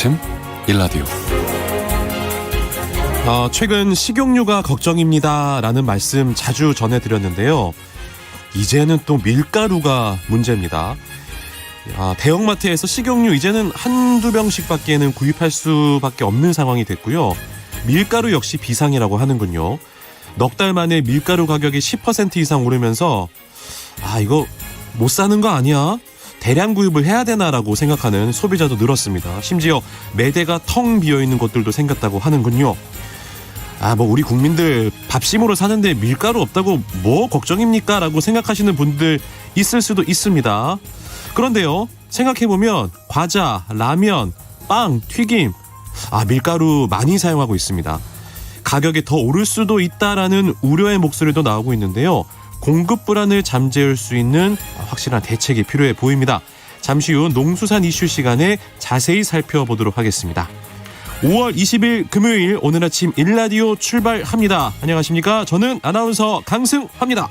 아침 일라디오. 최근 식용유가 걱정입니다 라는 말씀 자주 전해드렸는데요. 이제는 또 밀가루가 문제입니다. 대형마트에서 식용유 이제는 한두 병씩밖에는 구입할 수밖에 없는 상황이 됐고요. 밀가루 역시 비상이라고 하는군요. 넉 달 만에 밀가루 가격이 10% 이상 오르면서 이거 못 사는 거 아니야? 대량 구입을 해야 되나라고 생각하는 소비자도 늘었습니다. 심지어 매대가 텅 비어있는 곳들도 생겼다고 하는군요. 우리 국민들 밥심으로 사는데 밀가루 없다고 뭐 걱정입니까? 라고 생각하시는 분들 있을 수도 있습니다. 그런데요, 생각해보면 과자, 라면, 빵, 튀김 밀가루 많이 사용하고 있습니다. 가격이 더 오를 수도 있다라는 우려의 목소리도 나오고 있는데요. 공급 불안을 잠재울 수 있는 확실한 대책이 필요해 보입니다. 잠시 후 농수산 이슈 시간에 자세히 살펴보도록 하겠습니다. 5월 20일 금요일 오늘 아침 일라디오 출발합니다. 안녕하십니까? 저는 아나운서 강승화입니다.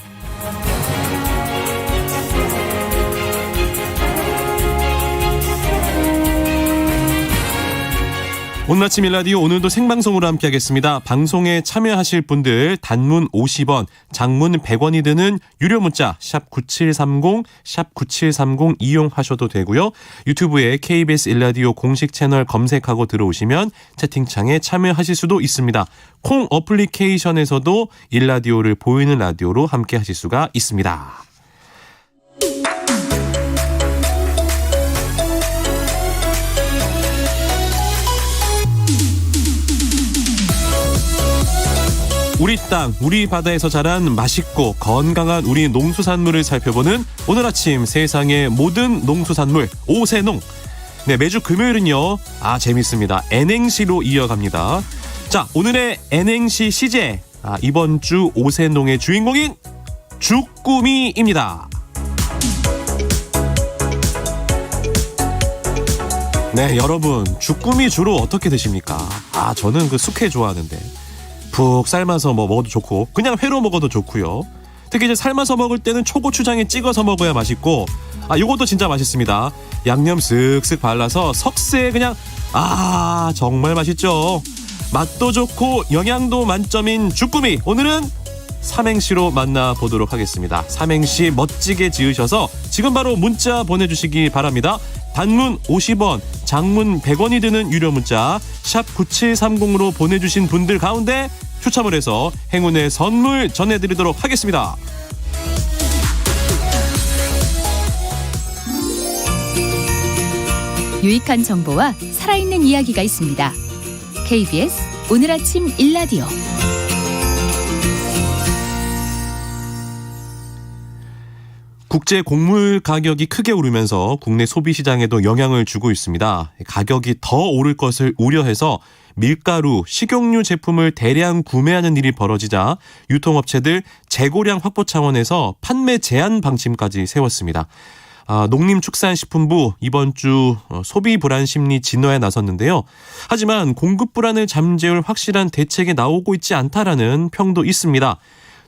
오늘 아침 일라디오 오늘도 생방송으로 함께하겠습니다. 방송에 참여하실 분들 단문 50원, 장문 100원이 드는 유료 문자 샵 9730, 샵 9730 이용하셔도 되고요. 유튜브에 KBS 일라디오 공식 채널 검색하고 들어오시면 채팅창에 참여하실 수도 있습니다. 콩 어플리케이션에서도 일라디오를 보이는 라디오로 함께하실 수가 있습니다. 우리 땅, 우리 바다에서 자란 맛있고 건강한 우리 농수산물을 살펴보는 오늘 아침 세상의 모든 농수산물 오세농. 네, 매주 금요일은요. 재밌습니다. N행시로 이어갑니다. 자, 오늘의 N행시 시제. 이번 주 오세농의 주인공인 주꾸미입니다. 네, 여러분 주꾸미 주로 어떻게 드십니까? 저는 그 숙회 좋아하는데. 푹 삶아서 먹어도 좋고 그냥 회로 먹어도 좋고요. 특히 이제 삶아서 먹을 때는 초고추장에 찍어서 먹어야 맛있고 요것도 진짜 맛있습니다. 양념 쓱쓱 발라서 석쇠에 그냥 정말 맛있죠. 맛도 좋고 영양도 만점인 주꾸미, 오늘은 삼행시로 만나보도록 하겠습니다. 삼행시 멋지게 지으셔서 지금 바로 문자 보내주시기 바랍니다. 단문 50원, 장문 100원이 드는 유료 문자 샵 9730으로 보내주신 분들 가운데 추첨을 해서 행운의 선물 전해드리도록 하겠습니다. 유익한 정보와 살아있는 이야기가 있습니다. KBS 오늘 아침 일라디오. 국제 곡물 가격이 크게 오르면서 국내 소비 시장에도 영향을 주고 있습니다. 가격이 더 오를 것을 우려해서 밀가루, 식용유 제품을 대량 구매하는 일이 벌어지자 유통업체들 재고량 확보 차원에서 판매 제한 방침까지 세웠습니다. 농림축산식품부 이번 주 소비 불안 심리 진화에 나섰는데요. 하지만 공급 불안을 잠재울 확실한 대책이 나오고 있지 않다라는 평도 있습니다.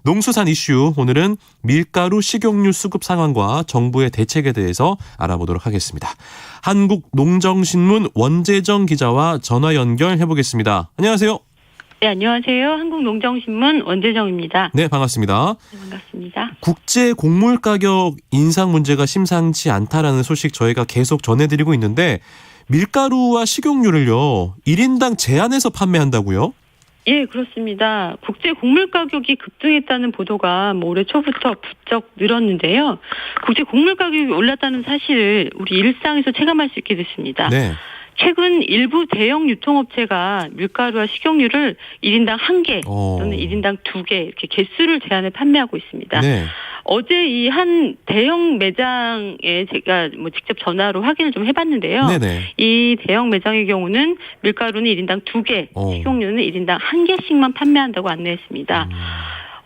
농수산 이슈, 오늘은 밀가루, 식용유 수급 상황과 정부의 대책에 대해서 알아보도록 하겠습니다. 한국농정신문 원재정 기자와 전화 연결해보겠습니다. 안녕하세요. 네, 안녕하세요. 한국농정신문 원재정입니다. 네, 반갑습니다. 네, 반갑습니다. 국제 곡물 가격 인상 문제가 심상치 않다라는 소식 저희가 계속 전해드리고 있는데 밀가루와 식용유를요 1인당 제한해서 판매한다고요? 예, 그렇습니다. 국제 곡물 가격이 급등했다는 보도가 올해 초부터 부쩍 늘었는데요. 국제 곡물 가격이 올랐다는 사실을 우리 일상에서 체감할 수 있게 됐습니다. 네. 최근 일부 대형 유통업체가 밀가루와 식용유를 1인당 1개 또는 1인당 2개 이렇게 개수를 제한해 판매하고 있습니다. 네. 어제 이 한 대형 매장에 제가 직접 전화로 확인을 좀 해봤는데요. 네네. 이 대형 매장의 경우는 밀가루는 1인당 2개, 식용유는 1인당 1개씩만 판매한다고 안내했습니다.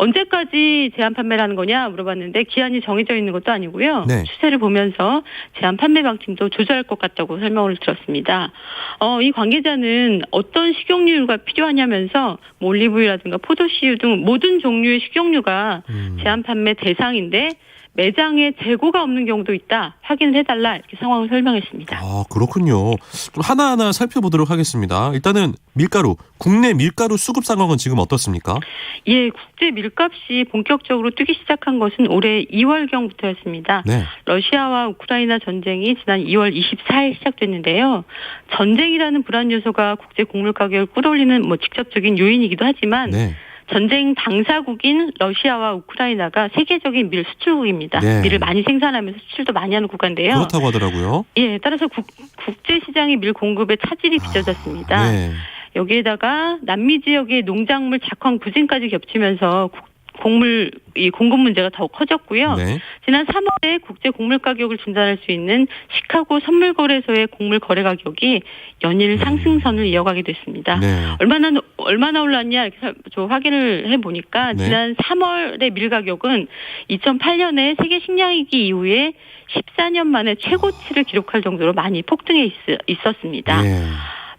언제까지 제한 판매를 하는 거냐 물어봤는데 기한이 정해져 있는 것도 아니고요. 네. 추세를 보면서 제한 판매 방침도 조절할 것 같다고 설명을 들었습니다. 이 관계자는 어떤 식용유가 필요하냐면서 올리브유라든가 포도씨유 등 모든 종류의 식용유가 제한 판매 대상인데 매장에 재고가 없는 경우도 있다. 확인을 해달라. 이렇게 상황을 설명했습니다. 아, 그렇군요. 좀 하나하나 살펴보도록 하겠습니다. 일단은 밀가루, 국내 밀가루 수급 상황은 지금 어떻습니까? 예, 국제 밀값이 본격적으로 뛰기 시작한 것은 올해 2월경부터였습니다. 네. 러시아와 우크라이나 전쟁이 지난 2월 24일 시작됐는데요. 전쟁이라는 불안 요소가 국제 곡물 가격을 끌어올리는 직접적인 요인이기도 하지만 네. 전쟁 당사국인 러시아와 우크라이나가 세계적인 밀 수출국입니다. 네. 밀을 많이 생산하면서 수출도 많이 하는 국가인데요. 그렇다고 하더라고요. 예, 따라서 국제 시장의 밀 공급에 차질이 빚어졌습니다. 네. 여기에다가 남미 지역의 농작물 작황 부진까지 겹치면서 곡물 이 공급 문제가 더욱 커졌고요. 네. 지난 3월에 국제 곡물 가격을 진단할 수 있는 시카고 선물거래소의 곡물 거래 가격이 연일 상승선을 이어가게 됐습니다. 네. 얼마나 올랐냐 이렇게 확인을 해보니까 네. 지난 3월의 밀 가격은 2008년에 세계 식량위기 이후에 14년 만에 최고치를 기록할 정도로 많이 폭등해 있었습니다. 네.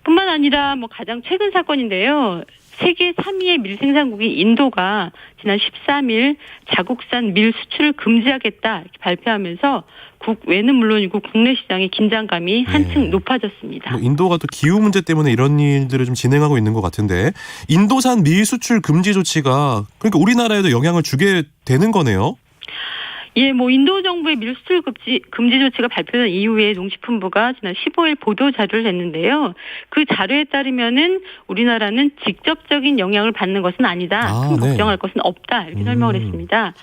뿐만 아니라 가장 최근 사건인데요. 세계 3위의 밀 생산국인 인도가 지난 13일 자국산 밀 수출을 금지하겠다 이렇게 발표하면서 국외는 물론이고 국내 시장의 긴장감이 한층 높아졌습니다. 인도가 또 기후 문제 때문에 이런 일들을 좀 진행하고 있는 것 같은데 인도산 밀 수출 금지 조치가 그러니까 우리나라에도 영향을 주게 되는 거네요. 예, 인도 정부의 밀 수출 금지 조치가 발표된 이후에 농식품부가 지난 15일 보도 자료를 냈는데요. 그 자료에 따르면은 우리나라는 직접적인 영향을 받는 것은 아니다. 큰 걱정할 것은 없다. 이렇게 설명을 했습니다.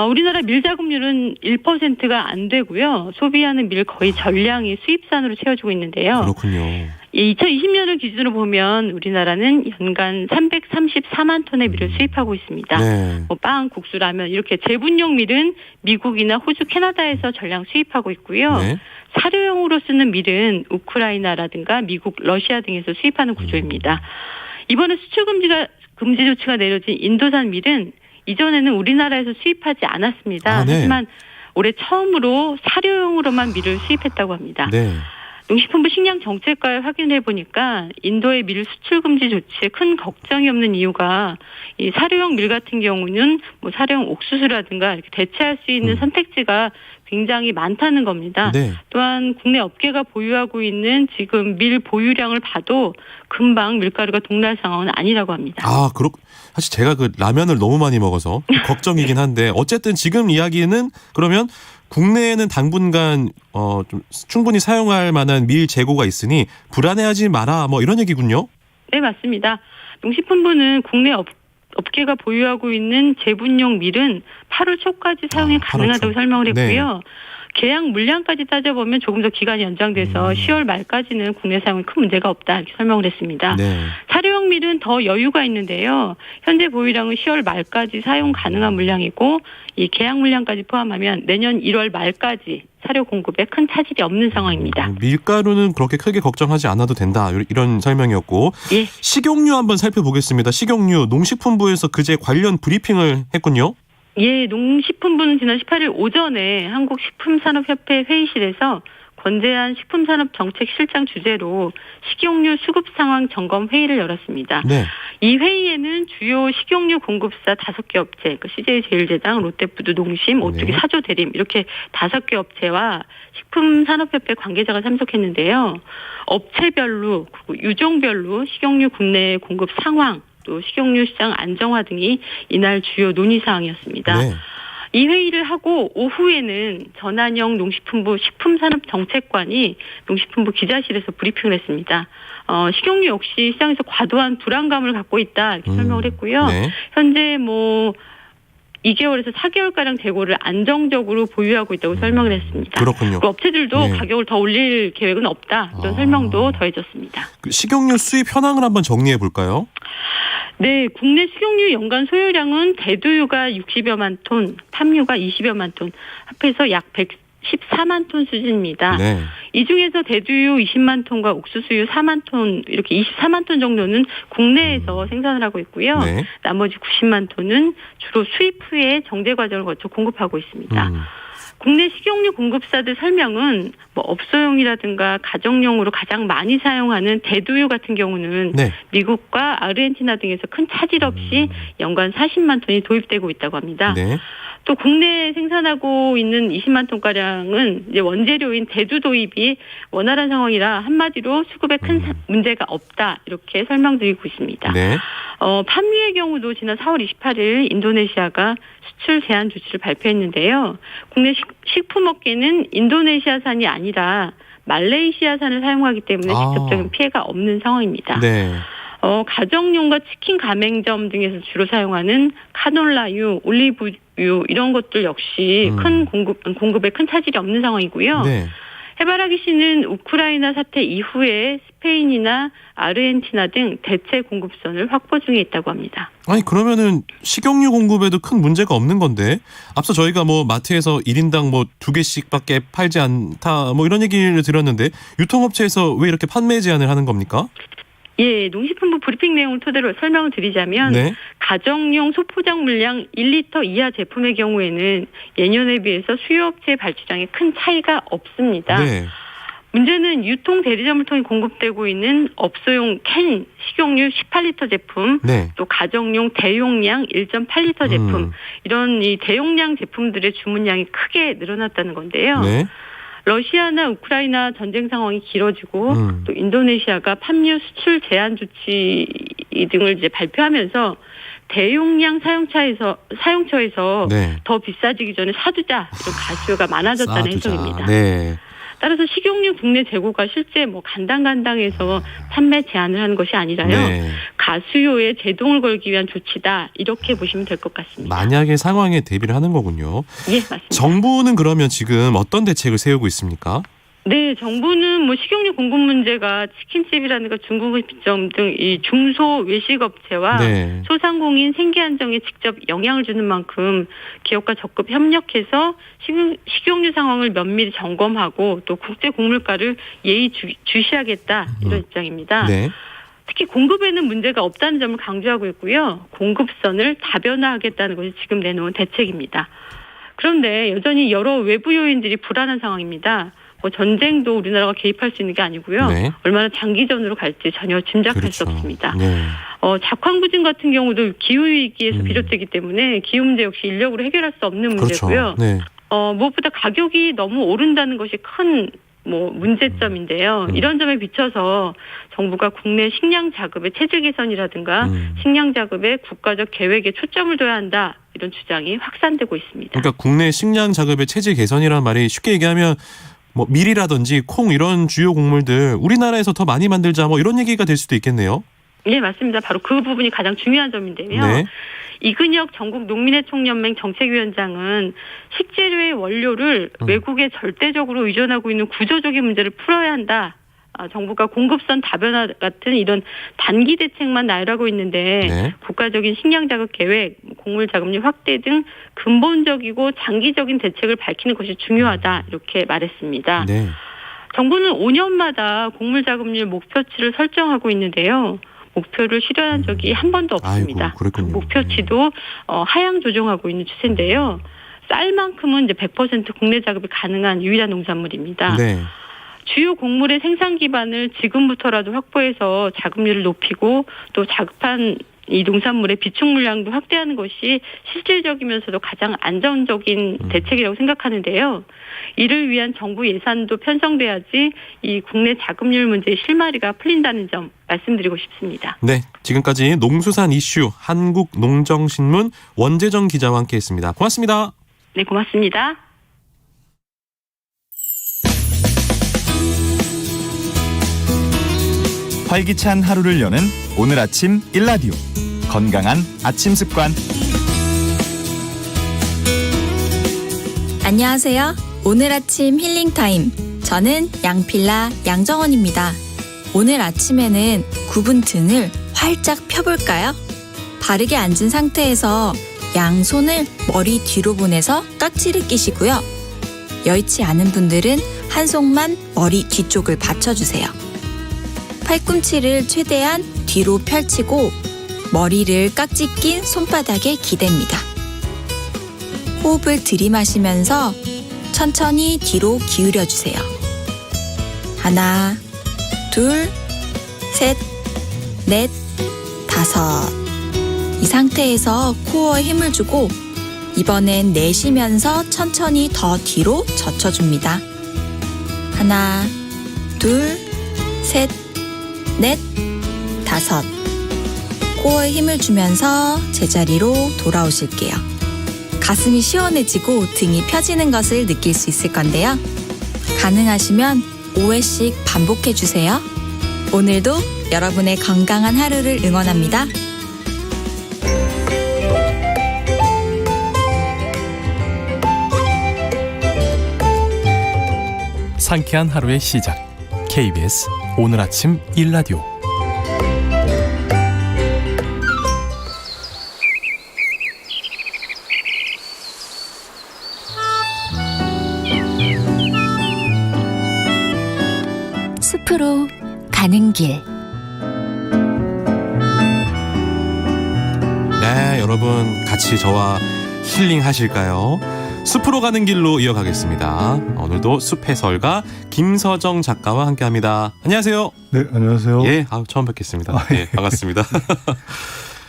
우리나라 밀 자급률은 1%가 안 되고요. 소비하는 밀 거의 전량이 수입산으로 채워지고 있는데요. 그렇군요. 2020년을 기준으로 보면 우리나라는 연간 334만 톤의 밀을 수입하고 있습니다. 네. 빵, 국수, 라면 이렇게 제분용 밀은 미국이나 호주, 캐나다에서 전량 수입하고 있고요. 네. 사료용으로 쓰는 밀은 우크라이나라든가 미국, 러시아 등에서 수입하는 구조입니다. 이번에 수출 금지 조치가 내려진 인도산 밀은 이전에는 우리나라에서 수입하지 않았습니다. 네. 하지만 올해 처음으로 사료용으로만 밀을 수입했다고 합니다. 네. 농식품부 식량정책과에 확인해 보니까 인도의 밀 수출 금지 조치에 큰 걱정이 없는 이유가 이 사료용 밀 같은 경우는 사료용 옥수수라든가 이렇게 대체할 수 있는 선택지가 굉장히 많다는 겁니다. 네. 또한 국내 업계가 보유하고 있는 지금 밀 보유량을 봐도 금방 밀가루가 동날 상황은 아니라고 합니다. 사실 제가 그 라면을 너무 많이 먹어서 걱정이긴 한데 어쨌든 지금 이야기는 그러면 국내에는 당분간 좀 충분히 사용할 만한 밀 재고가 있으니 불안해하지 마라 이런 얘기군요. 네, 맞습니다. 농식품부는 국내 업계가 보유하고 있는 제분용 밀은 8월 초까지 사용이 가능하다고 설명을 했고요. 네. 계약 물량까지 따져보면 조금 더 기간이 연장돼서 10월 말까지는 국내 사용에 큰 문제가 없다 이렇게 설명을 했습니다. 네. 사료용 밀은 더 여유가 있는데요. 현재 보유량은 10월 말까지 사용 가능한 물량이고 이 계약 물량까지 포함하면 내년 1월 말까지 사료 공급에 큰 차질이 없는 상황입니다. 밀가루는 그렇게 크게 걱정하지 않아도 된다 이런 설명이었고 예. 식용유 한번 살펴보겠습니다. 식용유 농식품부에서 그제 관련 브리핑을 했군요. 예, 농식품부는 지난 18일 오전에 한국식품산업협회 회의실에서 권재한 식품산업정책실장 주재로 식용유 수급 상황 점검 회의를 열었습니다. 네. 이 회의에는 주요 식용유 공급사 5개 업체, CJ제일제당, 롯데푸드, 농심, 오뚜기, 네. 사조대림 이렇게 5개 업체와 식품산업협회 관계자가 참석했는데요. 업체별로 그리고 유종별로 식용유 국내 공급 상황 또 식용유 시장 안정화 등이 이날 주요 논의 사항이었습니다. 네. 이 회의를 하고 오후에는 전한영 농식품부 식품산업정책관이 농식품부 기자실에서 브리핑을 했습니다. 식용유 역시 시장에서 과도한 불안감을 갖고 있다 이렇게 설명을 했고요. 네. 현재 2개월에서 4개월가량 재고를 안정적으로 보유하고 있다고 설명을 했습니다. 그렇군요. 업체들도 네. 가격을 더 올릴 계획은 없다 이런 설명도 더해졌습니다. 그 식용유 수입 현황을 한번 정리해 볼까요? 네, 국내 식용유 연간 소요량은 대두유가 60여만 톤, 팜유가 20여만 톤, 합해서 약 114만 톤 수준입니다. 네. 이 중에서 대두유 20만 톤과 옥수수유 4만 톤, 이렇게 24만 톤 정도는 국내에서 생산을 하고 있고요. 네. 나머지 90만 톤은 주로 수입 후에 정제 과정을 거쳐 공급하고 있습니다. 국내 식용유 공급사들 설명은 업소용이라든가 가정용으로 가장 많이 사용하는 대두유 같은 경우는 네. 미국과 아르헨티나 등에서 큰 차질 없이 연간 40만 톤이 도입되고 있다고 합니다. 네. 또 국내에 생산하고 있는 20만 톤가량은 이제 원재료인 대두 도입이 원활한 상황이라 한마디로 수급에 큰 문제가 없다. 이렇게 설명드리고 있습니다. 네. 판유의 경우도 지난 4월 28일 인도네시아가 수출 제한 조치를 발표했는데요. 국내 식품업계는 인도네시아산이 아니라 말레이시아산을 사용하기 때문에 직접적인 피해가 없는 상황입니다. 네. 가정용과 치킨 가맹점 등에서 주로 사용하는 카놀라유, 올리브유 이런 것들 역시 큰 공급에 큰 차질이 없는 상황이고요. 네. 해바라기 씨는 우크라이나 사태 이후에 스페인이나 아르헨티나 등 대체 공급선을 확보 중에 있다고 합니다. 아니 그러면은 식용유 공급에도 큰 문제가 없는 건데 앞서 저희가 뭐 마트에서 1인당 뭐 2개씩밖에 팔지 않다 뭐 이런 얘기를 들었는데 유통업체에서 왜 이렇게 판매 제한을 하는 겁니까? 예, 농식품부 브리핑 내용을 토대로 설명을 드리자면 네. 가정용 소포장 물량 1리터 이하 제품의 경우에는 예년에 비해서 수요업체의 발주량에 큰 차이가 없습니다. 네. 문제는 유통 대리점을 통해 공급되고 있는 업소용 캔 식용유 18리터 제품, 네. 또 가정용 대용량 1.8리터 제품 이런 이 대용량 제품들의 주문량이 크게 늘어났다는 건데요. 네. 러시아나 우크라이나 전쟁 상황이 길어지고 또 인도네시아가 판유 수출 제한 조치 등을 이제 발표하면서 대용량 사용처에서 네. 더 비싸지기 전에 사두자 이런 가수가 많아졌다는 해석입니다. 네. 따라서 식용유 국내 재고가 실제 뭐 간당간당해서 판매 제한을 하는 것이 아니라요. 네. 가수요에 제동을 걸기 위한 조치다 이렇게 보시면 될 것 같습니다. 만약의 상황에 대비를 하는 거군요. 예, 맞습니다. 정부는 그러면 지금 어떤 대책을 세우고 있습니까? 네, 정부는 뭐 식용유 공급 문제가 치킨집이라든가 중국음식점 등 이 중소 외식업체와 네. 소상공인 생계 안정에 직접 영향을 주는 만큼 기업과 적극 협력해서 식용유 상황을 면밀히 점검하고 또 국제 곡물가를 주시하겠다 이런 입장입니다. 네. 특히 공급에는 문제가 없다는 점을 강조하고 있고요. 공급선을 다변화하겠다는 것이 지금 내놓은 대책입니다. 그런데 여전히 여러 외부 요인들이 불안한 상황입니다. 뭐 전쟁도 우리나라가 개입할 수 있는 게 아니고요. 네. 얼마나 장기전으로 갈지 전혀 짐작할 그렇죠. 수 없습니다. 네. 작황부진 같은 경우도 기후위기에서 비롯되기 때문에 기후 문제 역시 인력으로 해결할 수 없는 문제고요. 그렇죠. 네. 무엇보다 가격이 너무 오른다는 것이 큰 문제점인데요. 이런 점에 비춰서 정부가 국내 식량 자급의 체질 개선이라든가 식량 자급의 국가적 계획에 초점을 둬야 한다. 이런 주장이 확산되고 있습니다. 그러니까 국내 식량 자급의 체질 개선이라는 말이 쉽게 얘기하면 뭐 밀이라든지 콩 이런 주요 곡물들 우리나라에서 더 많이 만들자 뭐 이런 얘기가 될 수도 있겠네요. 네, 맞습니다. 바로 그 부분이 가장 중요한 점인데요. 네. 이근혁 전국농민회총연맹 정책위원장은 식재료의 원료를 외국에 절대적으로 의존하고 있는 구조적인 문제를 풀어야 한다. 정부가 공급선 다변화 같은 이런 단기 대책만 나열하고 있는데 네. 국가적인 식량 자급 계획, 곡물 자급률 확대 등 근본적이고 장기적인 대책을 밝히는 것이 중요하다. 이렇게 말했습니다. 네. 정부는 5년마다 곡물 자급률 목표치를 설정하고 있는데요. 목표를 실현한 적이 한 번도 없습니다. 아이고, 그랬군요. 목표치도 하향 조정하고 있는 추세인데요. 쌀만큼은 이제 100% 국내 자급이 가능한 유일한 농산물입니다. 네. 주요 곡물의 생산 기반을 지금부터라도 확보해서 자급률을 높이고 또 자급한 이 농산물의 비축 물량도 확대하는 것이 실질적이면서도 가장 안정적인 대책이라고 생각하는데요. 이를 위한 정부 예산도 편성돼야지 이 국내 자급률 문제의 실마리가 풀린다는 점 말씀드리고 싶습니다. 네, 지금까지 농수산 이슈 한국농정신문 원재정 기자와 함께했습니다. 고맙습니다. 네, 고맙습니다. 활기찬 하루를 여는 오늘 아침 일라디오 건강한 아침 습관. 안녕하세요. 오늘 아침 힐링타임. 저는 양필라 양정원입니다. 오늘 아침에는 굽은 등을 활짝 펴볼까요? 바르게 앉은 상태에서 양손을 머리 뒤로 보내서 깍지를 끼시고요. 여의치 않은 분들은 한 손만 머리 뒤쪽을 받쳐주세요. 팔꿈치를 최대한 뒤로 펼치고 머리를 깍지 낀 손바닥에 기댑니다. 호흡을 들이마시면서 천천히 뒤로 기울여주세요. 하나, 둘, 셋, 넷, 다섯. 이 상태에서 코어에 힘을 주고 이번엔 내쉬면서 천천히 더 뒤로 젖혀줍니다. 하나, 둘, 셋, 넷, 다섯. 코어에 힘을 주면서 제자리로 돌아오실게요. 가슴이 시원해지고 등이 펴지는 것을 느낄 수 있을 건데요. 가능하시면 5회씩 반복해주세요. 오늘도 여러분의 건강한 하루를 응원합니다. 상쾌한 하루의 시작. KBS 오늘 아침 1라디오. 숲으로 가는 길. 네, 여러분 같이 저와 힐링 하실까요? 숲으로 가는 길로 이어가겠습니다. 오늘도 숲 해설가 김서정 작가와 함께합니다. 안녕하세요. 네, 안녕하세요. 예, 처음 뵙겠습니다. 예, 반갑습니다.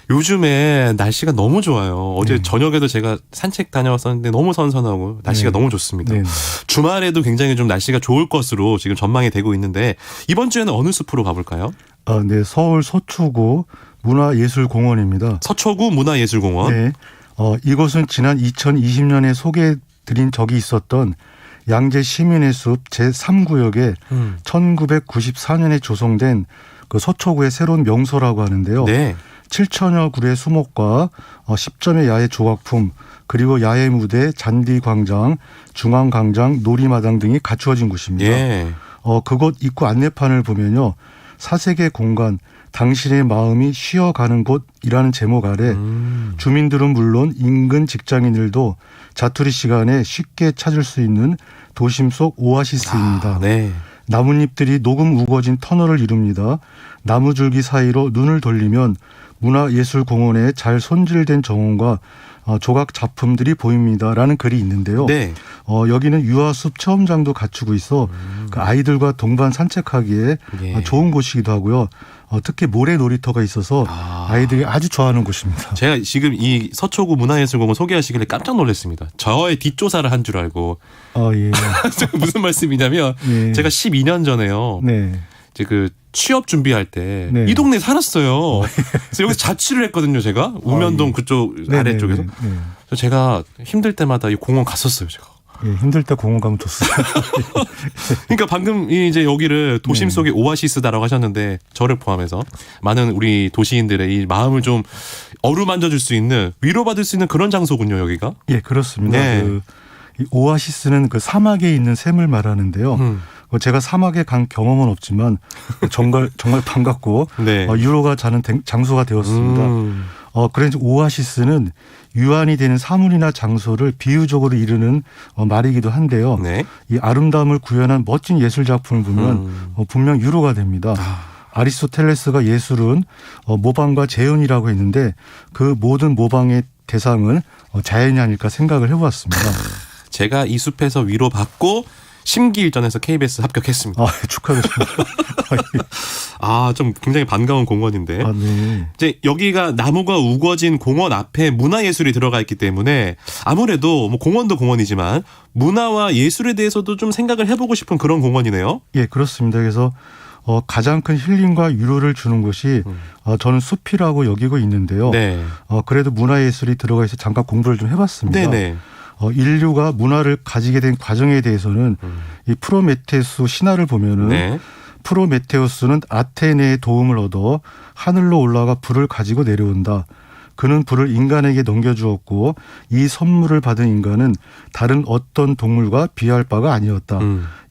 요즘에 날씨가 너무 좋아요. 어제 네. 저녁에도 제가 산책 다녀왔었는데 너무 선선하고 날씨가 네. 너무 좋습니다. 네. 주말에도 굉장히 좀 날씨가 좋을 것으로 지금 전망이 되고 있는데 이번 주에는 어느 숲으로 가볼까요? 네, 서울 서초구 문화예술공원입니다. 서초구 문화예술공원. 네, 이곳은 지난 2020년에 소개해드린 적이 있었던 양재 시민의 숲 제3구역에 1994년에 조성된 그 서초구의 새로운 명소라고 하는데요. 네. 7천여 그루의 수목과 10점의 야외 조각품, 그리고 야외 무대, 잔디 광장, 중앙 광장, 놀이마당 등이 갖추어진 곳입니다. 예. 그곳 입구 안내판을 보면요. 사색의 공간, 당신의 마음이 쉬어가는 곳이라는 제목 아래 주민들은 물론 인근 직장인들도 자투리 시간에 쉽게 찾을 수 있는 도심 속 오아시스입니다. 네. 나뭇잎들이 녹음 우거진 터널을 이룹니다. 나무줄기 사이로 눈을 돌리면 문화예술공원에 잘 손질된 정원과 조각 작품들이 보입니다라는 글이 있는데요. 네. 여기는 유아숲 체험장도 갖추고 있어 그 아이들과 동반 산책하기에 예. 좋은 곳이기도 하고요. 특히 모래 놀이터가 있어서 아이들이 아주 좋아하는 곳입니다. 제가 지금 이 서초구 문화예술공원 소개하시길래 깜짝 놀랐습니다. 저의 뒷조사를 한 줄 알고. 예. 무슨 말씀이냐면 예. 제가 12년 전에요. 네. 이제 그 취업 준비할 때 네. 이 동네에 살았어요. 그래서 여기서 자취를 했거든요, 제가. 우면동 예. 그쪽 네, 아래쪽에서. 네, 네, 네. 그래서 제가 힘들 때마다 이 공원 갔었어요, 제가. 예, 힘들 때 공원 가면 좋습니다. 그러니까 방금 이제 여기를 도심 네. 속의 오아시스다라고 하셨는데 저를 포함해서 많은 우리 도시인들의 이 마음을 좀 어루만져 줄 수 있는, 위로받을 수 있는 그런 장소군요, 여기가. 예, 그렇습니다. 네. 이 오아시스는 그 사막에 있는 샘을 말하는데요. 제가 사막에 간 경험은 없지만 정말 반갑고 네. 유로가 자는 장소가 되었습니다. 그래서 오아시스는 유한이 되는 사물이나 장소를 비유적으로 이르는 말이기도 한데요. 네. 이 아름다움을 구현한 멋진 예술 작품을 보면 분명 유로가 됩니다. 아리스토텔레스가 예술은 모방과 재현이라고 했는데 그 모든 모방의 대상은 자연이 아닐까 생각을 해보았습니다. 제가 이 숲에서 위로받고 심기일전에서 KBS 합격했습니다. 축하드립니다. 좀 굉장히 반가운 공원인데. 네. 이제 여기가 나무가 우거진 공원 앞에 문화예술이 들어가 있기 때문에 아무래도 뭐 공원도 공원이지만 문화와 예술에 대해서도 좀 생각을 해보고 싶은 그런 공원이네요. 예, 그렇습니다. 그래서 가장 큰 힐링과 위로를 주는 곳이 저는 숲이라고 여기고 있는데요. 네. 그래도 문화예술이 들어가 있어 잠깐 공부를 좀 해봤습니다. 네네. 인류가 문화를 가지게 된 과정에 대해서는 이 프로메테우스 신화를 보면은 네. 프로메테우스는 아테네의 도움을 얻어 하늘로 올라가 불을 가지고 내려온다. 그는 불을 인간에게 넘겨주었고 이 선물을 받은 인간은 다른 어떤 동물과 비할 바가 아니었다.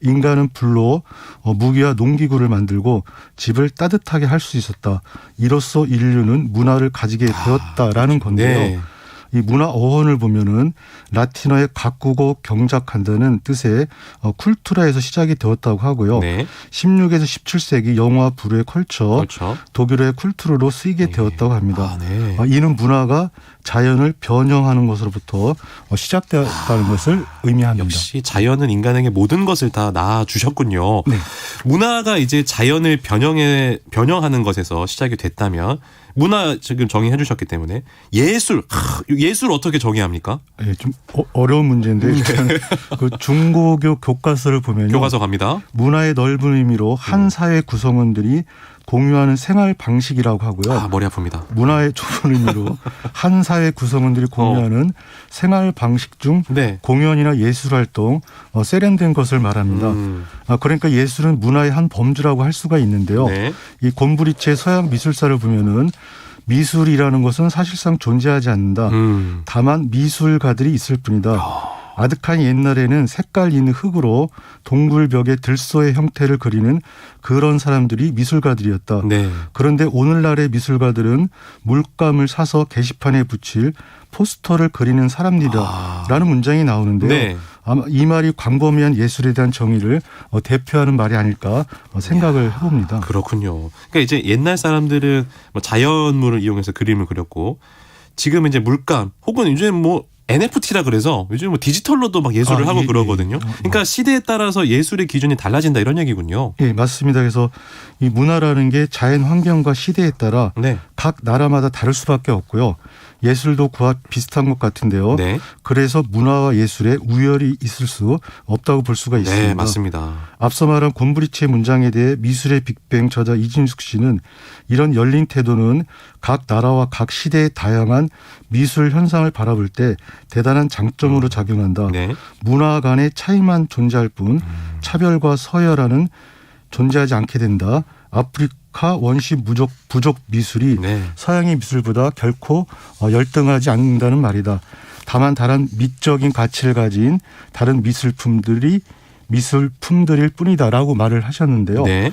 인간은 불로 무기와 농기구를 만들고 집을 따뜻하게 할 수 있었다. 이로써 인류는 문화를 가지게 되었다라는 건데요. 네. 이 문화 어원을 보면은 라틴어의 가꾸고 경작한다는 뜻의 쿨투라에서 시작이 되었다고 하고요. 네. 16에서 17세기 영화 불에 걸쳐 그렇죠. 독일어의 쿨투르로 쓰이게 되었다고 합니다. 네. 이는 문화가 자연을 변형하는 것으로부터 시작되었다는 것을 의미합니다. 역시 자연은 인간에게 모든 것을 다 낳아주셨군요. 네. 문화가 이제 자연을 변형하는 것에서 시작이 됐다면 문화 지금 정의해 주셨기 때문에 예술 어떻게 정의합니까? 예, 좀 어려운 문제인데 일단 그 중고교 교과서를 보면요. 교과서 갑니다. 문화의 넓은 의미로 한 사회 구성원들이 공유하는 생활 방식이라고 하고요. 아, 머리 아픕니다. 문화의 좁은 의미로 한 사회 구성원들이 공유하는 생활 방식 중 네. 공연이나 예술 활동, 세련된 것을 말합니다. 그러니까 예술은 문화의 한 범주라고 할 수가 있는데요. 네. 이 곰브리치의 서양 미술사를 보면은 미술이라는 것은 사실상 존재하지 않는다. 다만 미술가들이 있을 뿐이다. 아득한 옛날에는 색깔 있는 흙으로 동굴벽에 들소의 형태를 그리는 그런 사람들이 미술가들이었다. 네. 그런데 오늘날의 미술가들은 물감을 사서 게시판에 붙일 포스터를 그리는 사람들이다라는 문장이 나오는데요. 네. 아마 이 말이 광범위한 예술에 대한 정의를 대표하는 말이 아닐까 생각을 해봅니다. 그렇군요. 그러니까 이제 옛날 사람들은 뭐 자연물을 이용해서 그림을 그렸고 지금은 이제 물감 혹은 요즘 뭐 NFT라 그래서 요즘 뭐 디지털로도 막 예술을 하고 그러거든요. 그러니까 시대에 따라서 예술의 기준이 달라진다 이런 얘기군요. 예, 맞습니다. 그래서 이 문화라는 게 자연 환경과 시대에 따라 네. 각 나라마다 다를 수밖에 없고요. 예술도 그와 비슷한 것 같은데요. 네. 그래서 문화와 예술에 우열이 있을 수 없다고 볼 수가 있습니다. 네, 맞습니다. 앞서 말한 곰브리치의 문장에 대해 미술의 빅뱅 저자 이진숙 씨는 이런 열린 태도는 각 나라와 각 시대의 다양한 미술 현상을 바라볼 때 대단한 장점으로 작용한다. 네. 문화 간의 차이만 존재할 뿐 차별과 서열화는 존재하지 않게 된다. 아프리카 원시 부족 미술이 네. 서양의 미술보다 결코 열등하지 않는다는 말이다. 다만 다른 미적인 가치를 가진 다른 미술품들일 뿐이다라고 말을 하셨는데요. 네.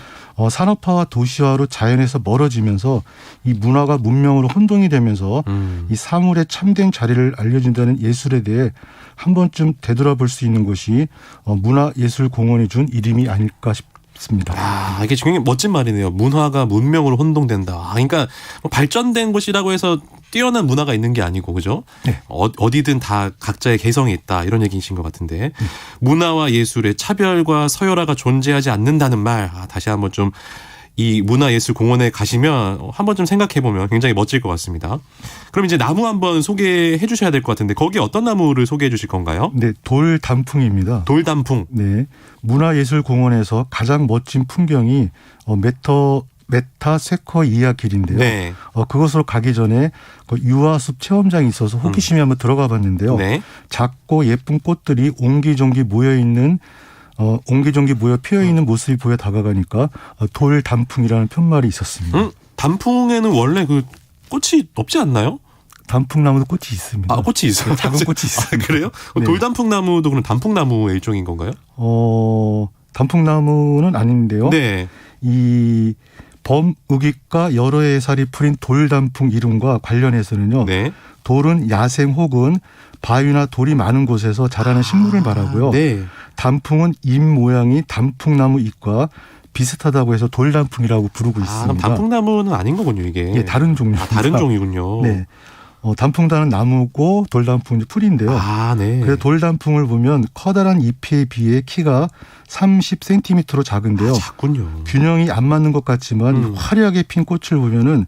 산업화와 도시화로 자연에서 멀어지면서 이 문화가 문명으로 혼동이 되면서 이 사물의 참된 자리를 알려준다는 예술에 대해 한 번쯤 되돌아볼 수 있는 것이 문화예술공원이 준 이름이 아닐까 싶습니다. 아, 이게 굉장히 멋진 말이네요. 문화가 문명으로 혼동된다. 아, 그러니까 뭐 발전된 곳이라고 해서 뛰어난 문화가 있는 게 아니고, 그죠? 네. 어디든 다 각자의 개성이 있다 이런 얘기이신 것 같은데 문화와 예술의 차별과 서열화가 존재하지 않는다는 말 다시 한번 좀 이 문화예술공원에 가시면 한번 좀 생각해보면 굉장히 멋질 것 같습니다. 그럼 이제 나무 한번 소개해 주셔야 될 것 같은데 거기 어떤 나무를 소개해 주실 건가요? 네, 돌단풍입니다. 돌단풍. 네, 문화예술공원에서 가장 멋진 풍경이 메타세쿼이아 길인데요. 네. 그것으로 가기 전에 그 유아숲 체험장이 있어서 호기심이 한번 들어가 봤는데요. 네. 작고 예쁜 꽃들이 옹기종기 모여 피어 있는 모습이 보여 다가가니까 돌단풍이라는 편말이 있었습니다. 단풍에는 원래 그 꽃이 없지 않나요? 단풍나무도 꽃이 있습니다. 아, 꽃이 있어요? 작은 꽃이 있습니다. 아, 그래요? 네. 돌단풍나무도 그럼 단풍나무의 일종인 건가요? 단풍나무는 아닌데요. 네. 이 범우깃과 여러 해살이 풀인 돌단풍 이름과 관련해서는요. 네. 돌은 야생 혹은 바위나 돌이 많은 곳에서 자라는 식물을 말하고요. 네. 단풍은 잎 모양이 단풍나무 잎과 비슷하다고 해서 돌단풍이라고 부르고 있습니다. 그럼 단풍나무는 아닌 거군요, 이게. 예, 다른 종류입니다. 다른 종이군요. 네. 단풍단은 나무고 돌단풍은 풀인데요. 아, 네. 그래서 돌단풍을 보면 커다란 잎에 비해 키가 30cm로 작은데요. 작군요. 균형이 안 맞는 것 같지만 화려하게 핀 꽃을 보면은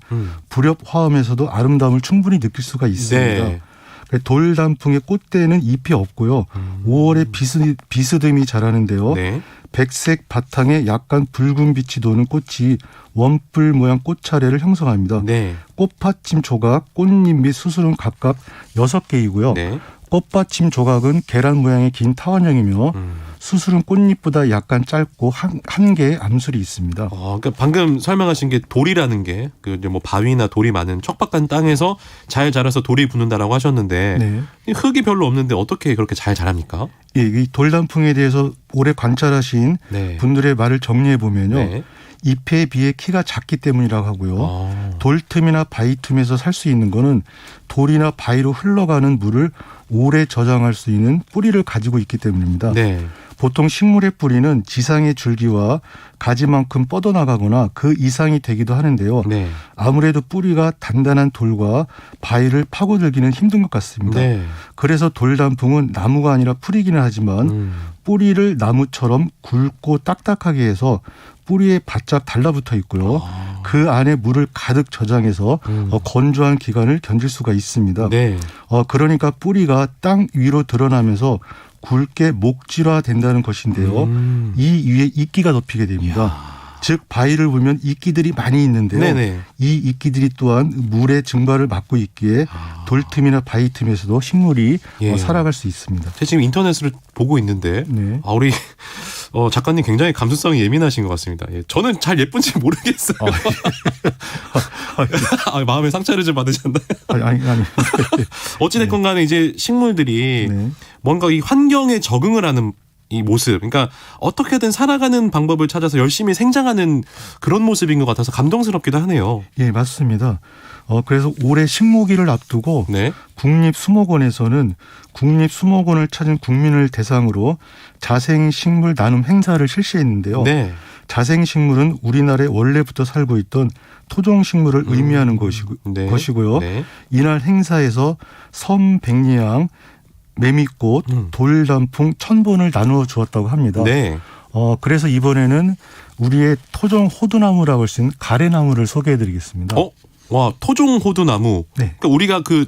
불협 화음에서도 아름다움을 충분히 느낄 수가 있습니다. 네. 돌단풍의 꽃대는 잎이 없고요. 5월에 비스듬히 자라는데요. 네. 백색 바탕에 약간 붉은 빛이 도는 꽃이 원뿔 모양 꽃차례를 형성합니다. 네. 꽃받침 조각, 꽃잎 및 수술은 각각 6개이고요. 네. 꽃받침 조각은 계란 모양의 긴 타원형이며 수술은 꽃잎보다 약간 짧고 한 개의 암술이 있습니다. 그러니까 방금 설명하신 게 돌이라는 게 그 뭐 바위나 돌이 많은 척박한 땅에서 잘 자라서 돌이 붙는다라고 하셨는데 네. 흙이 별로 없는데 어떻게 그렇게 잘 자랍니까? 예, 이 돌단풍에 대해서 오래 관찰하신 네. 분들의 말을 정리해 보면요. 네. 잎에 비해 키가 작기 때문이라고 하고요. 아. 돌 틈이나 바위 틈에서 살 수 있는 거는 돌이나 바위로 흘러가는 물을 오래 저장할 수 있는 뿌리를 가지고 있기 때문입니다. 네. 보통 식물의 뿌리는 지상의 줄기와 가지만큼 뻗어나가거나 그 이상이 되기도 하는데요. 네. 아무래도 뿌리가 단단한 돌과 바위를 파고들기는 힘든 것 같습니다. 네. 그래서 돌단풍은 나무가 아니라 풀이기는 하지만 뿌리를 나무처럼 굵고 딱딱하게 해서 뿌리에 바짝 달라붙어 있고요. 그 안에 물을 가득 저장해서 건조한 기간을 견딜 수가 있습니다. 네. 그러니까 뿌리가 땅 위로 드러나면서 굵게 목질화 된다는 것인데요. 이 위에 이끼가 덮이게 됩니다. 즉 바위를 보면 이끼들이 많이 있는데요. 네네. 이 이끼들이 또한 물의 증발을 막고 있기에 돌틈이나 바위 틈에서도 식물이 예. 살아갈 수 있습니다. 제가 지금 인터넷으로 보고 있는데 네. 우리 작가님 굉장히 감수성이 예민하신 것 같습니다. 예, 저는 잘 예쁜지 모르겠어요. 마음의 상처를 좀 받으셨나요? 아니. 어찌됐건 간에 이제 식물들이 네. 뭔가 이 환경에 적응을 하는 이 모습, 그러니까 어떻게든 살아가는 방법을 찾아서 열심히 생장하는 그런 모습인 것 같아서 감동스럽기도 하네요. 예, 맞습니다. 그래서 올해 식목일을 앞두고 네. 국립수목원에서는 국립수목원을 찾은 국민을 대상으로 자생식물 나눔 행사를 실시했는데요. 네. 자생식물은 우리나라에 원래부터 살고 있던 토종식물을 의미하는 네. 것이고요. 네. 이날 행사에서 섬백리향, 매미꽃, 돌단풍 1000본을 나누어 주었다고 합니다. 네. 그래서 이번에는 우리의 토종 호두나무라고 할 수 있는 가래나무를 소개해드리겠습니다. 와, 토종 호두나무. 네. 그러니까 우리가 그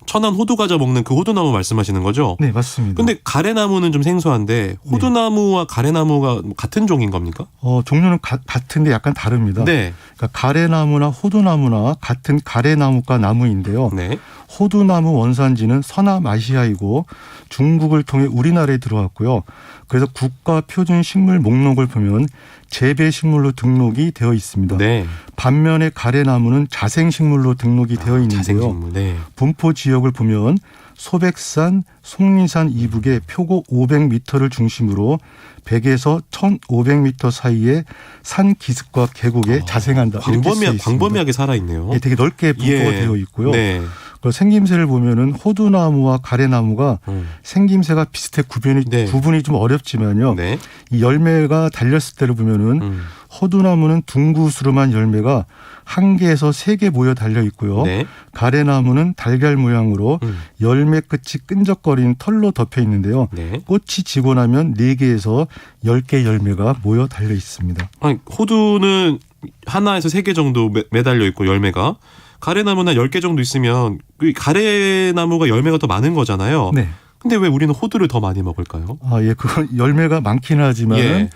천안 호두 과자 먹는 그 호두나무 말씀하시는 거죠? 네, 맞습니다. 근데 가래나무는 좀 생소한데 호두나무와 가래나무가 같은 종인 겁니까? 종류는 같은데 약간 다릅니다. 네. 그러니까 가래나무나 호두나무나 같은 가래나무과 나무인데요. 네. 호두나무 원산지는 서남아시아이고 중국을 통해 우리나라에 들어왔고요. 그래서 국가 표준 식물 목록을 보면 재배 식물로 등록이 되어 있습니다. 네. 반면에 가래나무는 자생식물로 등록이 되어 있는데요. 자생식물. 네. 분포 지역을 보면 소백산, 속리산 이북의 표고 500m를 중심으로 100에서 1500m 사이에 산 기슭과 계곡에 자생한다. 이렇게 쓰여 있습니다. 광범위하게 살아있네요. 예, 되게 넓게 분포가 되어 있고요. 네. 그 생김새를 보면은 호두나무와 가래나무가 생김새가 비슷해 구분이 좀 어렵지만요. 네. 이 열매가 달렸을 때를 보면은 호두나무는 둥구스름한 열매가 1개에서 3개 모여 달려 있고요. 네. 가래나무는 달걀 모양으로 열매 끝이 끈적거리는 털로 덮여 있는데요. 네. 꽃이 지고 나면 4개에서 10개 열매가 모여 달려 있습니다. 아니, 호두는 하나에서 3개 정도 매달려 있고 열매가 가래나무나 10개 정도 있으면 그 가래나무가 열매가 더 많은 거잖아요. 네. 근데 왜 우리는 호두를 더 많이 먹을까요? 예, 그건 열매가 많기는 하지만 예.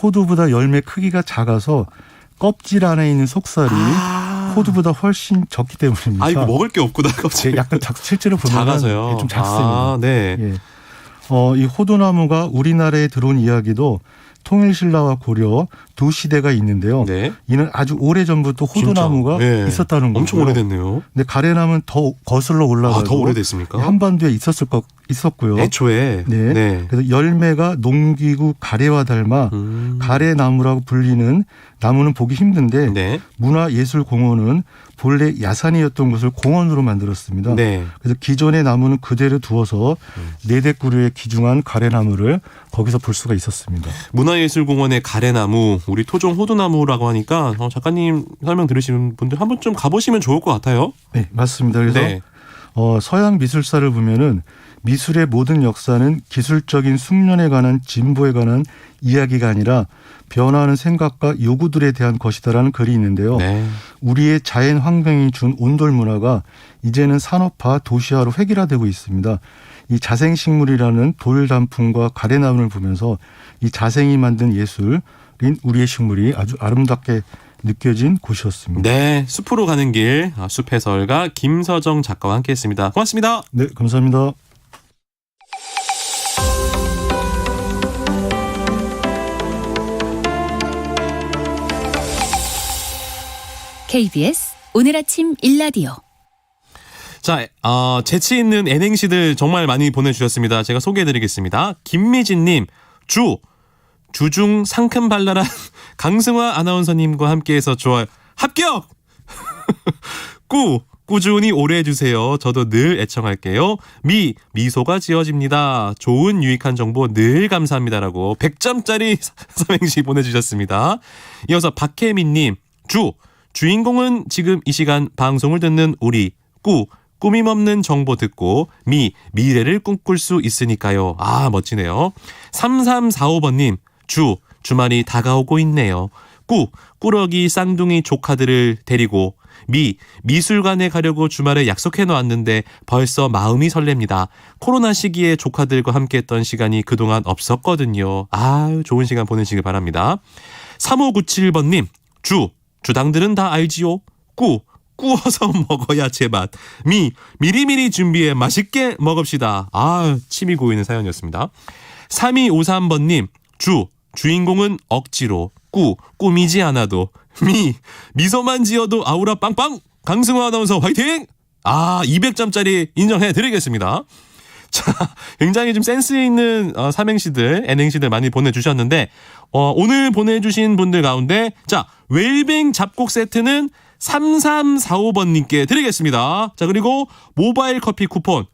호두보다 열매 크기가 작아서 껍질 안에 있는 속살이 호두보다 훨씬 적기 때문입니다. 이거 먹을 게 없구나. 갑자기. 약간 실제로 보면 작아서요. 좀 작습니다. 네. 예. 이 호두나무가 우리나라에 들어온 이야기도 통일신라와 고려 두 시대가 있는데요. 네. 이는 아주 오래전부터 호두나무가 진짜? 네. 있었다는 거죠. 엄청 오래됐네요. 근데 가래나무는 더 거슬러 올라가고 더 오래됐습니까? 한반도에 있었고요. 애초에. 네. 네. 그래서 열매가 농기구 가래와 닮아 가래나무라고 불리는 나무는 보기 힘든데 네. 문화예술공원은 본래 야산이었던 것을 공원으로 만들었습니다. 네. 그래서 기존의 나무는 그대로 두어서 내대구류에 기중한 가래나무를 거기서 볼 수가 있었습니다. 문화예술공원의 가래나무, 우리 토종 호두나무라고 하니까 작가님 설명 들으시는 분들 한번 좀 가보시면 좋을 것 같아요. 네, 맞습니다. 그래서 네. 서양 미술사를 보면은 미술의 모든 역사는 기술적인 숙련에 관한 진보에 관한 이야기가 아니라 변화하는 생각과 요구들에 대한 것이다라는 글이 있는데요. 네. 우리의 자연 환경이 준 온돌 문화가 이제는 산업화, 도시화로 획일화되고 있습니다. 이 자생식물이라는 돌단풍과 가래나무를 보면서 이 자생이 만든 예술인 우리의 식물이 아주 아름답게 느껴진 곳이었습니다. 네, 숲으로 가는 길, 숲해설가 김서정 작가와 함께했습니다. 고맙습니다. 네, 감사합니다. KBS 오늘 아침 일라디오. 자, 재치 있는 N행시들 정말 많이 보내주셨습니다. 제가 소개해드리겠습니다. 김미진님, 주중 상큼발랄한 강승화 아나운서님과 함께해서 좋아요. 합격! 꾸준히 오래 해주세요. 저도 늘 애청할게요. 미소가 지어집니다. 좋은 유익한 정보 늘 감사합니다라고 100점짜리 삼행시 보내주셨습니다. 이어서 박혜민님, 주인공은 지금 이 시간 방송을 듣는 우리 꾸밈 없는 정보 듣고 미래를 꿈꿀 수 있으니까요. 멋지네요. 3345번님, 주말이 다가오고 있네요. 꾸러기 쌍둥이 조카들을 데리고 미술관에 가려고 주말에 약속해 놓았는데 벌써 마음이 설렙니다. 코로나 시기에 조카들과 함께했던 시간이 그동안 없었거든요. 아유, 좋은 시간 보내시길 바랍니다. 3597번님, 주당들은 다 알지요. 구워서 먹어야 제맛. 미리미리 준비해 맛있게 먹읍시다. 아, 침이 고이는 사연이었습니다. 3253번님, 주인공은 억지로, 꾸미지 않아도, 미소만 지어도 아우라 빵빵! 강승화 아나운서 화이팅! 200점짜리 인정해드리겠습니다. 자, 굉장히 좀 센스 있는 삼행시들, N행시들 많이 보내주셨는데, 오늘 보내주신 분들 가운데, 자, 웰빙 잡곡 세트는 3345번님께 드리겠습니다. 자, 그리고 모바일 커피 쿠폰,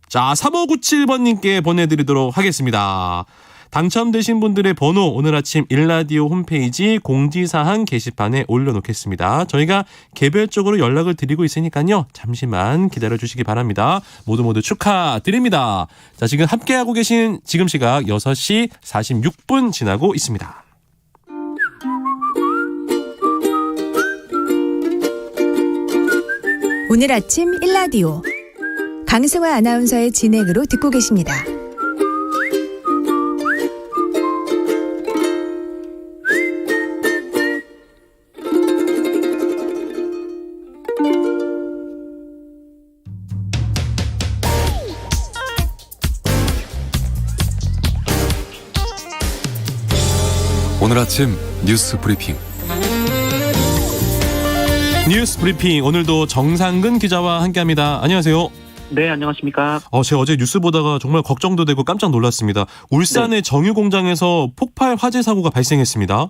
자, 3597번님께 보내드리도록 하겠습니다. 당첨되신 분들의 번호 오늘 아침 일라디오 홈페이지 공지사항 게시판에 올려놓겠습니다. 저희가 개별적으로 연락을 드리고 있으니까요. 잠시만 기다려주시기 바랍니다. 모두 축하드립니다. 자, 지금 함께하고 계신 지금 시각 6시 46분 지나고 있습니다. 오늘 아침 일라디오 강승화 아나운서의 진행으로 듣고 계십니다. 오늘 아침 뉴스 브리핑. 뉴스 브리핑 오늘도 정상근 기자와 함께합니다. 안녕하세요. 네, 안녕하십니까. 제가 어제 뉴스 보다가 정말 걱정도 되고 깜짝 놀랐습니다. 울산의 정유 공장에서 폭발 화재 사고가 발생했습니다.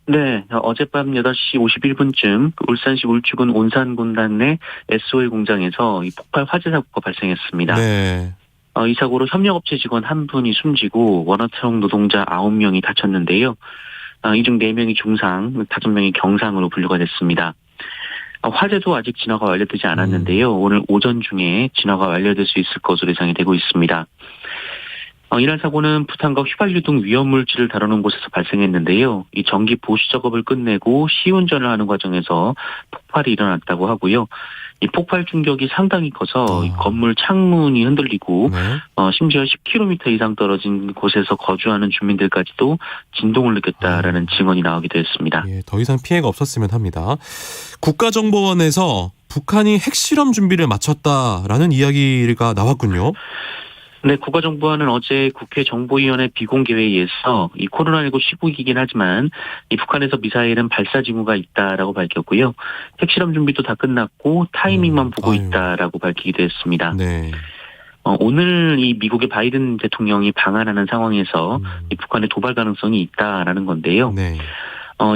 네, 어젯밤 8시 51분쯤 울산시 울주군 온산군단 내 SOL 공장에서 이 폭발 화재 사고가 발생했습니다. 네. 이 사고로 협력업체 직원 1분이 숨지고 원화청 노동자 9명이 다쳤는데요. 이 중 4명이 중상, 5명이 경상으로 분류가 됐습니다. 화재도 아직 진화가 완료되지 않았는데요. 오늘 오전 중에 진화가 완료될 수 있을 것으로 예상이 되고 있습니다. 이날 사고는 부탄과 휘발유 등 위험물질을 다루는 곳에서 발생했는데요. 이 전기 보수 작업을 끝내고 시운전을 하는 과정에서 폭발이 일어났다고 하고요. 이 폭발 충격이 상당히 커서 이 건물 창문이 흔들리고 네. 심지어 10km 이상 떨어진 곳에서 거주하는 주민들까지도 진동을 느꼈다라는 증언이 나오기도 했습니다. 예, 더 이상 피해가 없었으면 합니다. 국가정보원에서 북한이 핵실험 준비를 마쳤다라는 이야기가 나왔군요. 네, 국가정보원은 어제 국회 정보위원회 비공개회의에서 이 코로나19 시국이긴 하지만 이 북한에서 미사일은 발사 징후가 있다라고 밝혔고요. 핵실험 준비도 다 끝났고 타이밍만 보고 있다라고 밝히기도 했습니다. 네. 오늘 이 미국의 바이든 대통령이 방한하는 상황에서 이 북한의 도발 가능성이 있다라는 건데요. 네.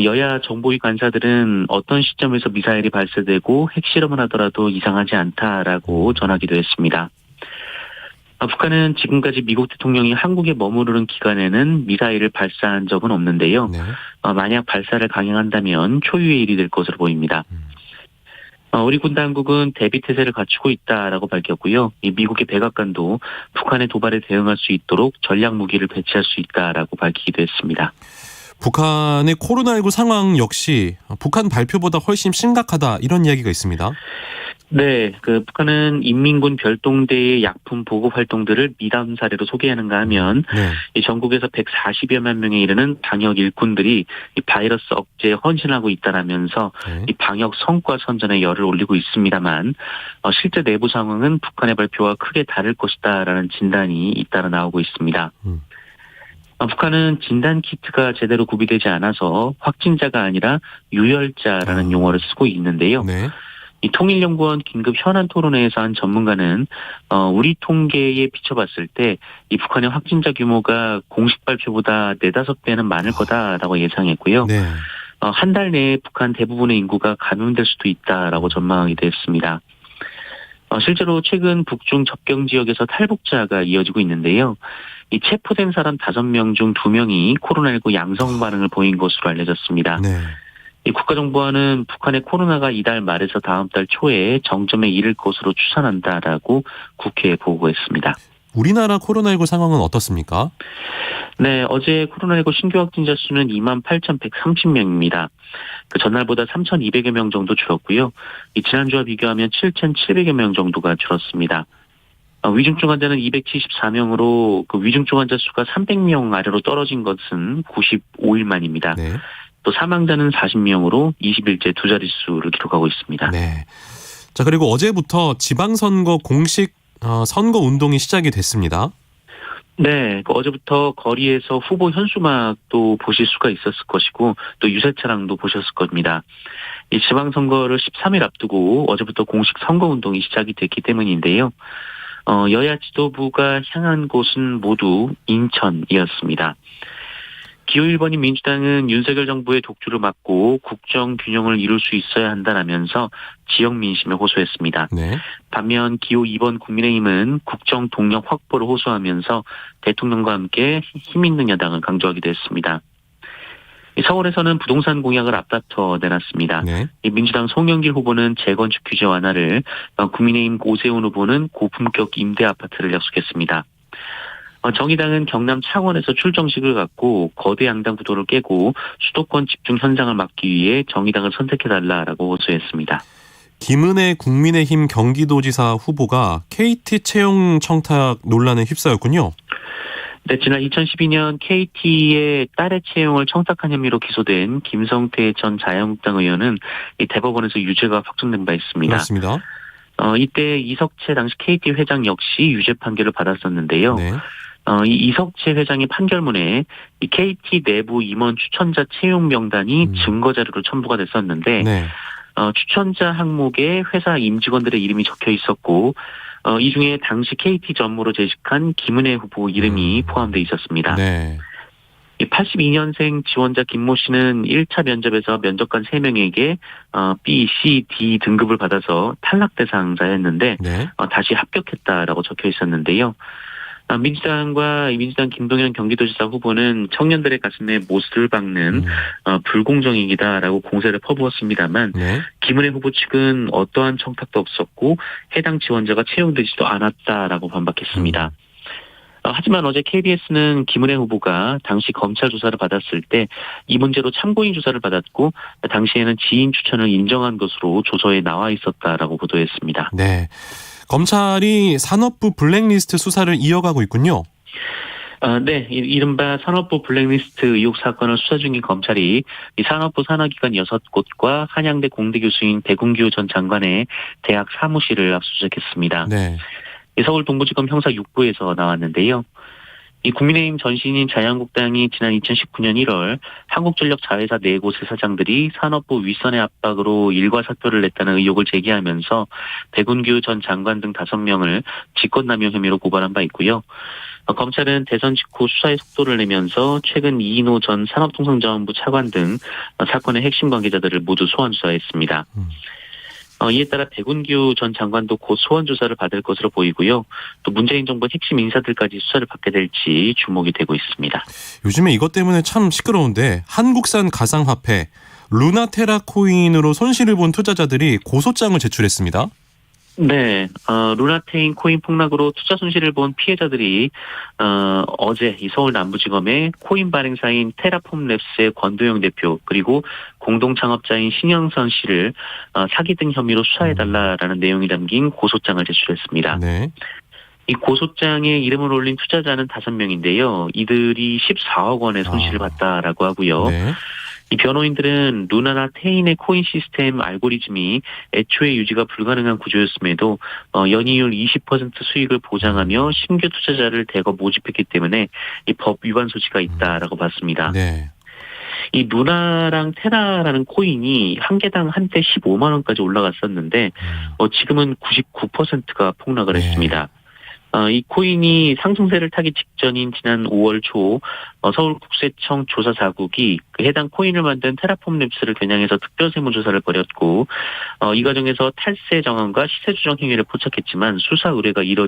여야 정보위 관사들은 어떤 시점에서 미사일이 발사되고 핵실험을 하더라도 이상하지 않다라고 전하기도 했습니다. 북한은 지금까지 미국 대통령이 한국에 머무르는 기간에는 미사일을 발사한 적은 없는데요. 네. 만약 발사를 강행한다면 초유의 일이 될 것으로 보입니다. 우리 군 당국은 대비 태세를 갖추고 있다라고 밝혔고요. 이 미국의 백악관도 북한의 도발에 대응할 수 있도록 전략 무기를 배치할 수 있다라고 밝히기도 했습니다. 북한의 코로나19 상황 역시 북한 발표보다 훨씬 심각하다 이런 이야기가 있습니다. 네, 북한은 인민군 별동대의 약품 보급 활동들을 미담 사례로 소개하는가 하면 네. 이 전국에서 140여만 명에 이르는 방역 일꾼들이 이 바이러스 억제에 헌신하고 있다라면서 네. 이 방역 성과 선전에 열을 올리고 있습니다만 실제 내부 상황은 북한의 발표와 크게 다를 것이다라는 진단이 잇따라 나오고 있습니다. 북한은 진단 키트가 제대로 구비되지 않아서 확진자가 아니라 유혈자라는 용어를 쓰고 있는데요. 네. 이 통일연구원 긴급 현안 토론회에서 한 전문가는 우리 통계에 비춰봤을 때 이 북한의 확진자 규모가 공식 발표보다 4-5배는 많을 거다라고 예상했고요. 네. 한 달 내에 북한 대부분의 인구가 감염될 수도 있다라고 전망하기도 했습니다. 실제로 최근 북중 접경 지역에서 탈북자가 이어지고 있는데요. 이 체포된 사람 5명 중 2명이 코로나19 양성 반응을 보인 것으로 알려졌습니다. 네. 이 국가정보원은 북한의 코로나가 이달 말에서 다음 달 초에 정점에 이를 것으로 추산한다라고 국회에 보고했습니다. 우리나라 코로나19 상황은 어떻습니까? 네, 어제 코로나19 신규 확진자 수는 28,130명입니다. 그 전날보다 3,200여 명 정도 줄었고요. 이 지난주와 비교하면 7,700여 명 정도가 줄었습니다. 위중증 환자는 274명으로 그 위중증 환자 수가 300명 아래로 떨어진 것은 95일 만입니다. 네. 또 사망자는 40명으로 20일째 두 자릿수를 기록하고 있습니다. 네. 자, 그리고 어제부터 지방선거 공식 선거 운동이 시작이 됐습니다. 네, 어제부터 거리에서 후보 현수막도 보실 수가 있었을 것이고 또 유세 차량도 보셨을 겁니다. 이 지방선거를 13일 앞두고 어제부터 공식 선거운동이 시작이 됐기 때문인데요. 여야 지도부가 향한 곳은 모두 인천이었습니다. 기호 1번인 민주당은 윤석열 정부의 독주를 막고 국정 균형을 이룰 수 있어야 한다라면서 지역 민심에 호소했습니다. 네. 반면 기호 2번 국민의힘은 국정 동력 확보를 호소하면서 대통령과 함께 힘있는 여당을 강조하기도 했습니다. 서울에서는 부동산 공약을 앞다퉈 내놨습니다. 네. 민주당 송영길 후보는 재건축 규제 완화를, 국민의힘 오세훈 후보는 고품격 임대 아파트를 약속했습니다. 정의당은 경남 창원에서 출정식을 갖고 거대 양당 구도를 깨고 수도권 집중 현상을 막기 위해 정의당을 선택해달라라고 호소했습니다. 김은혜 국민의힘 경기도지사 후보가 KT 채용 청탁 논란에 휩싸였군요. 네, 지난 2012년 KT의 딸의 채용을 청탁한 혐의로 기소된 김성태 전 자유한국당 의원은 이 대법원에서 유죄가 확정된 바 있습니다. 그렇습니다. 이때 이석채 당시 KT 회장 역시 유죄 판결을 받았었는데요. 네. 이 이석채 회장의 판결문에 이 KT 내부 임원 추천자 채용 명단이 증거 자료로 첨부가 됐었는데 네. 추천자 항목에 회사 임직원들의 이름이 적혀 있었고 이 중에 당시 KT 전무로 재직한 김은혜 후보 이름이 포함되어 있었습니다. 네. 82년생 지원자 김모 씨는 1차 면접에서 면접관 3명에게 B, C, D 등급을 받아서 탈락 대상자였는데 네. 다시 합격했다라고 적혀 있었는데요. 민주당 김동연 경기도지사 후보는 청년들의 가슴에 못을 박는 불공정이다라고 공세를 퍼부었습니다만 네. 김은혜 후보 측은 어떠한 청탁도 없었고 해당 지원자가 채용되지도 않았다라고 반박했습니다. 하지만 어제 KBS는 김은혜 후보가 당시 검찰 조사를 받았을 때 이 문제로 참고인 조사를 받았고 당시에는 지인 추천을 인정한 것으로 조서에 나와 있었다라고 보도했습니다. 네. 검찰이 산업부 블랙리스트 수사를 이어가고 있군요. 네, 이른바 산업부 블랙리스트 의혹 사건을 수사 중인 검찰이 이 산업부 산하기관 6곳과 한양대 공대 교수인 백운규 전 장관의 대학 사무실을 압수수색했습니다. 네. 서울 동부지검 형사 6부에서 나왔는데요. 이 국민의힘 전신인 자유한국당이 지난 2019년 1월 한국전력 자회사 4곳의 사장들이 산업부 윗선의 압박으로 일과 사표를 냈다는 의혹을 제기하면서 백운규 전 장관 등 5명을 직권남용 혐의로 고발한 바 있고요. 검찰은 대선 직후 수사의 속도를 내면서 최근 이인호 전 산업통상자원부 차관 등 사건의 핵심 관계자들을 모두 소환 조사했습니다. 이에 따라 백운규 전 장관도 곧 소환 조사를 받을 것으로 보이고요. 또 문재인 정부 핵심 인사들까지 수사를 받게 될지 주목이 되고 있습니다. 요즘에 이것 때문에 참 시끄러운데 한국산 가상화폐 루나테라 코인으로 손실을 본 투자자들이 고소장을 제출했습니다. 네, 루나테인 코인 폭락으로 투자 손실을 본 피해자들이 어제 이 서울 남부지검에 코인 발행사인 테라폼랩스의 권도영 대표 그리고 공동 창업자인 신영선 씨를 사기 등 혐의로 수사해달라라는 내용이 담긴 고소장을 제출했습니다. 네. 이 고소장에 이름을 올린 투자자는 5명인데요. 이들이 14억 원의 손실을 봤다라고 하고요. 네. 이 변호인들은 루나나 테인의 코인 시스템 알고리즘이 애초에 유지가 불가능한 구조였음에도 연이율 20% 수익을 보장하며 신규 투자자를 대거 모집했기 때문에 이 법 위반 소지가 있다라고 봤습니다. 네. 이 루나랑 테라라는 코인이 한 개당 한때 15만 원까지 올라갔었는데 지금은 99%가 폭락을 네. 했습니다. 이 코인이 상승세를 타기 직전인 지난 5월 초 서울국세청 조사 자국이 그 해당 코인을 만든 테라폼랩스를 겨냥해서 특별세무조사를 벌였고 이 과정에서 탈세 정황과 시세 조정 행위를 포착했지만 수사 의뢰가